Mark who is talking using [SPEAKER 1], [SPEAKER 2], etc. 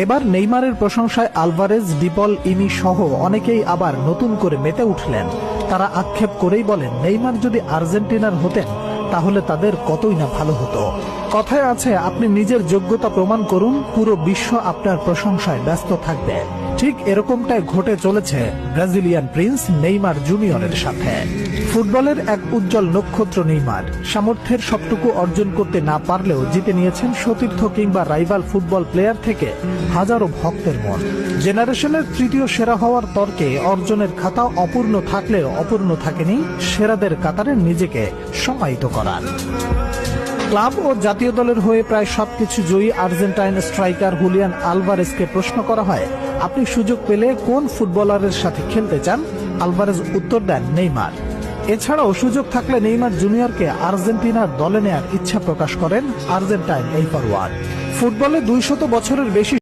[SPEAKER 1] এবার নেইমারের প্রশংসায় আলভারেজ, ডিপল, ইনি সহ অনেকেই আবার নতুন করে মেতে উঠলেন। তারা আক্ষেপ করেই বলেন, নেইমার যদি আর্জেন্টিনার হতেন তাহলে তাদের কতই না ভালো হতো। কথায় আছে, আপনি নিজের যোগ্যতা প্রমাণ করুন, পুরো বিশ্ব আপনার প্রশংসায় ব্যস্ত থাকবে। ঠিক এরকমটাই ঘটে চলেছে ব্রাজিলিয়ান প্রিন্স নেইমার জুনিয়রের সাথে। ফুটবলের এক উজ্জ্বল নক্ষত্র নেইমার সামর্থ্যের সবটুকু অর্জন করতে না পারলেও জিতে নিয়েছেন সতীর্থ কিংবা রাইভাল ফুটবল প্লেয়ার থেকে হাজারো ভক্তের মন। জেনারেশনের তৃতীয় সেরা হওয়ার তর্কে অর্জনের খাতা অপূর্ণ থাকলেও অপূর্ণ থাকেনি সেরাদের কাতারে নিজেকে সমাহিত করার। ক্লাব ও জাতীয় দলের হয়ে প্রায় সবকিছু জয়ী আর্জেন্টাইন স্ট্রাইকার হুলিয়ান আলভারেজকে প্রশ্ন করা হয়, আপনি সুযোগ পেলে কোন ফুটবলারের সাথে খেলতে চান? আলভারেজ উত্তর দেন, নেইমার। এছাড়াও সুযোগ থাকলে নেইমার জুনিয়রকে আর্জেন্টিনার দলে নেয়ার ইচ্ছা প্রকাশ করেন আর্জেন্টাইন এই ফরোয়ার্ড। ফুটবলে 200 বছরের বেশি